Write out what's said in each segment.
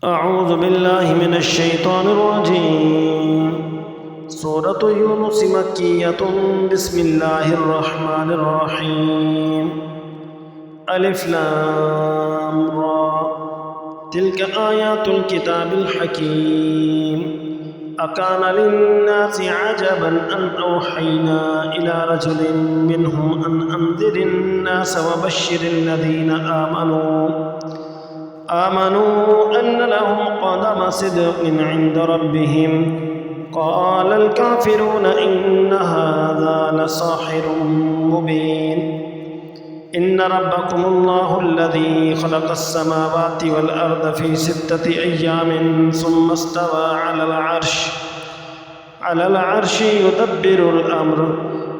أعوذ بالله من الشيطان الرجيم سورة يونس مكية بسم الله الرحمن الرحيم ألف لام را تلك آيات الكتاب الحكيم أكان للناس عجبا أن أوحينا إلى رجل منهم أن أنذر الناس وبشر الذين آمنوا أن لهم قدم صدق عند ربهم قال الكافرون إن هذا لساحر مبين إن ربكم الله الذي خلق السماوات والأرض في 6 أيام ثم استوى على العرش يدبر الأمر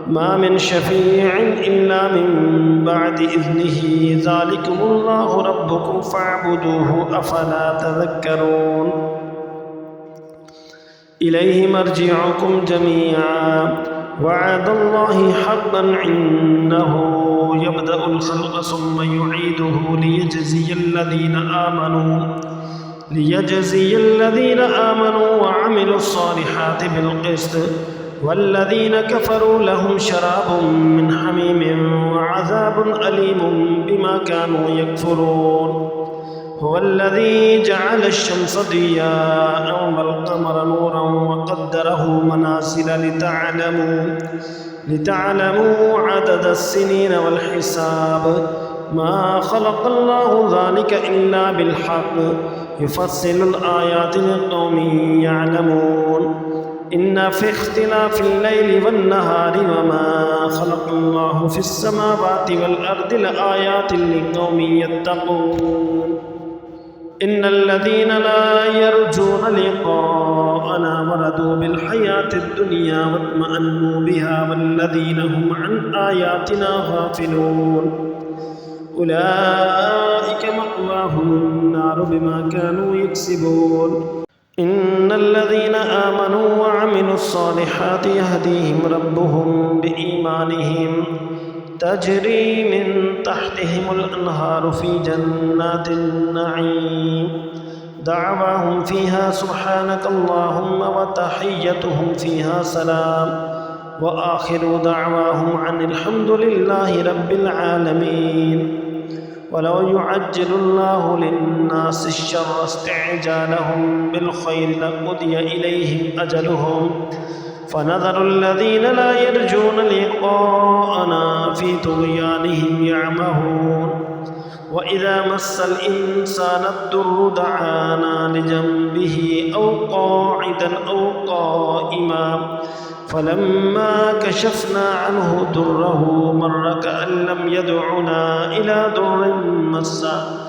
ما من شفيع إلا من بعد إذنه ذلكم الله ربكم فاعبدوه أفلا تذكرون إليه مرجعكم جميعا وعد الله حقا إنه يبدأ الخلق ثم يعيده ليجزي الذين آمنوا وعملوا الصالحات بالقسط والذين كفروا لهم شراب من حميم وعذاب أليم بما كانوا يكفرون هو الذي جعل الشمس ضياء والقمر نورا وقدره منازل لتعلموا عدد السنين والحساب ما خلق الله ذلك إلا بالحق يفصل الآيات لقوم يعلمون إن في اختلاف الليل والنهار وما خلق الله في السماوات والأرض لآيات لقوم يتقون إن الذين لا يرجون لقاءنا وردوا بالحياة الدنيا واطمأنوا بها والذين هم عن آياتنا غافلون أولئك مأواهم النار بما كانوا يكسبون إن الذين آمنوا وعملوا الصالحات يهديهم ربهم بإيمانهم تجري من تحتهم الأنهار في جنات النعيم دعواهم فيها سبحانك اللهم وتحيتهم فيها سلام وآخر دعواهم عن الحمد لله رب العالمين ولو يعجل الله للناس الشر استعجالهم بالخير لقضي إليهم أجلهم فنذر الذين لا يرجون لقاءنا في طغيانهم يعمهون وإذا مس الإنسان الضر دعانا لجنبه أو قاعدا أو قائما فلما كشفنا عنه ضره مر كأن لم يدعنا إلى ضر مسه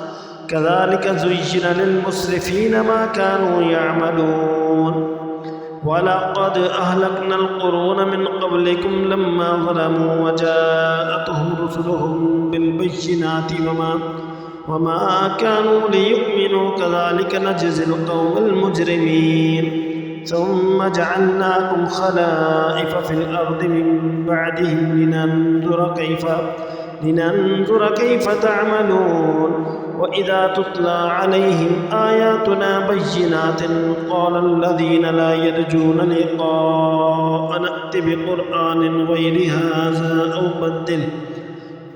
كذلك زين للمسرفين ما كانوا يعملون ولقد أهلكنا القرون من قبلكم لما ظلموا وجاءتهم رسلهم بالبينات وما كانوا ليؤمنوا كذلك نجزي القوم المجرمين ثم جعلناكم خلائف في الأرض من بعدهم لننظر كيف تعملون وإذا تتلى عليهم آياتنا بينات قال الذين لا يرجون لقاء نأت بقرآن غير هذا أو بدله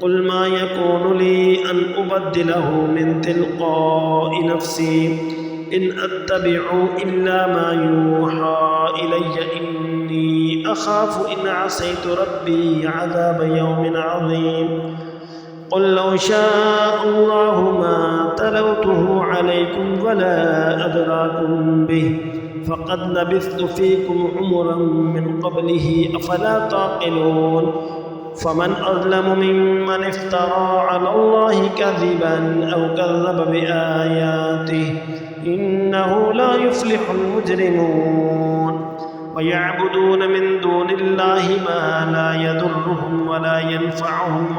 قل ما يكون لي أن أبدله من تلقاء نفسي إن أتبع إلا ما يوحى إلي إني أخاف إن عصيت ربي عذاب يوم عظيم قل لو شاء الله ما تلوته عليكم ولا أدراكم به فقد لبثت فيكم عمرا من قبله أفلا تعقلون فمن أظلم ممن افترى على الله كذبا أو كذب بآياته إنه لا يفلح المجرمون ويعبدون من دون الله ما لا يضرهم ولا ينفعهم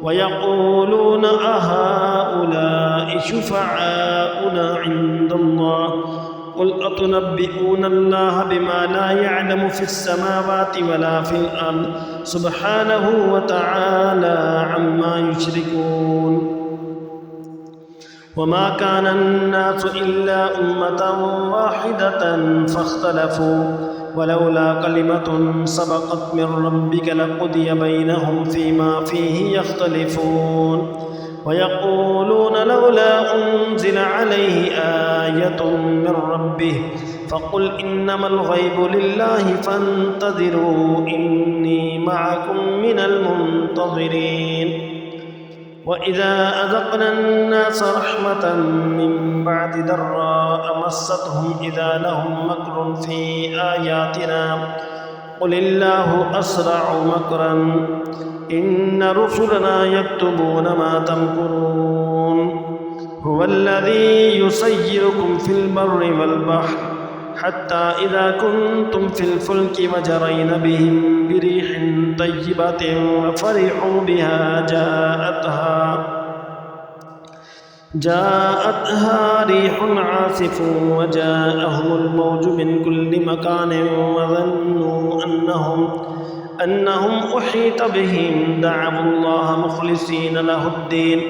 ويقولون أهؤلاء شفعاؤنا عند الله قل أتنبئون الله بما لا يعلم في السماوات ولا في الأرض سبحانه وتعالى عما يشركون وما كان الناس إلا أمة واحدة فاختلفوا ولولا كلمة سبقت من ربك لقضي بينهم فيما فيه يختلفون ويقولون لولا أنزل عليه آية من ربه فقل إنما الغيب لله فانتظروا إني معكم من المنتظرين وإذا أذقنا الناس رحمة من بعد ضراء مستهم إذا لهم مكر في آياتنا قل الله أسرع مكرا إن رسلنا يكتبون ما تمكرون هو الذي يسيركم في البر والبحر حتى إذا كنتم في الفلك وجرين بهم بريح طيبة وفرحوا بها جاءتها ريح عاصف وجاءهم الموج من كل مكان وظنوا أنهم أحيط بهم دعوا الله مخلصين له الدين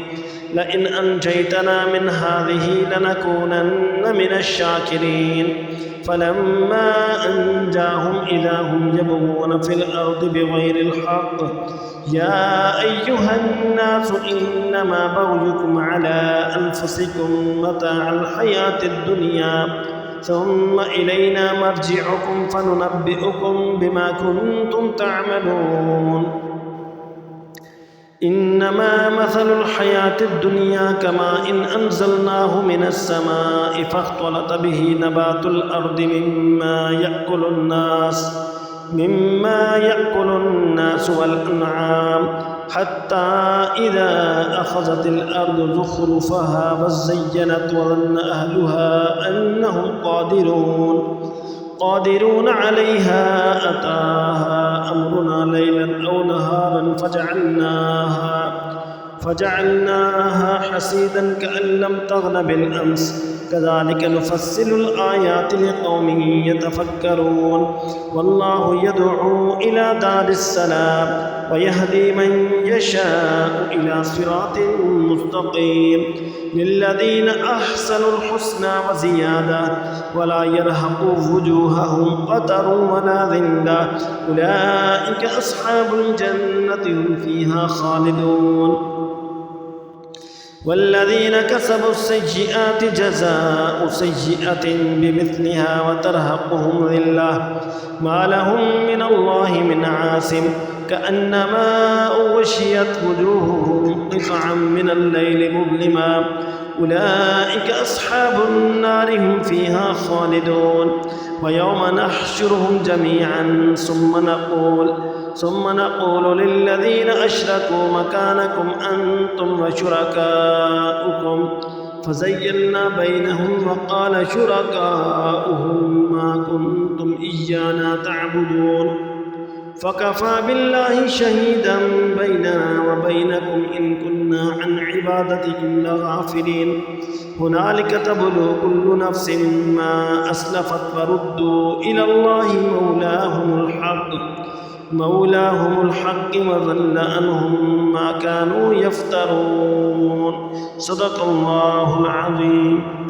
لئن أنجيتنا من هذه لنكونن من الشاكرين فلما أنجاهم إذا هم يبغون في الأرض بغير الحق يا أيها الناس إنما بغيكم على أنفسكم متاع الحياة الدنيا ثم إلينا مرجعكم فننبئكم بما كنتم تعملون إنما مثل الحياة الدنيا كماء إن أنزلناه من السماء فاختلط به نبات الأرض مما يأكل الناس والأنعام حتى إذا أخذت الأرض زخرفها وزينت وظن أهلها أنهم قادرون عليها أتاها أمرنا ليلا أو نهارا فجعلناها حسيدا كأن لم تغن بالأمس كذلك نفصل الآيات لقوم يتفكرون والله يدعو إلى دار السلام ويهدي من يشاء إلى صراط مستقيم للذين أحسنوا الحسنى وزيادة ولا يرهق وجوههم قتر ولا ذلة أولئك أصحاب الجنة هم فيها خالدون والذين كسبوا السيئات جزاء سيئة بمثلها وترهقهم ذلة ما لهم من الله من عاصم كأنما أغشيت وجوههم قطعا من الليل مظلما أولئك أصحاب النار هم فيها خالدون ويوم نحشرهم جميعا ثم نقول للذين أشركوا مكانكم أنتم وشركاؤكم فزيلنا بينهم وقال شركاؤهم ما كنتم إيانا تعبدون فكفى بالله شهيدا بيننا وبينكم إن كنا عن عبادتكم لغافلين هنالك تبلو كل نفس ما أسلفت وردوا إلى الله مولاهم الحق وضل عنهم ما كانوا يفترون صدق الله العظيم.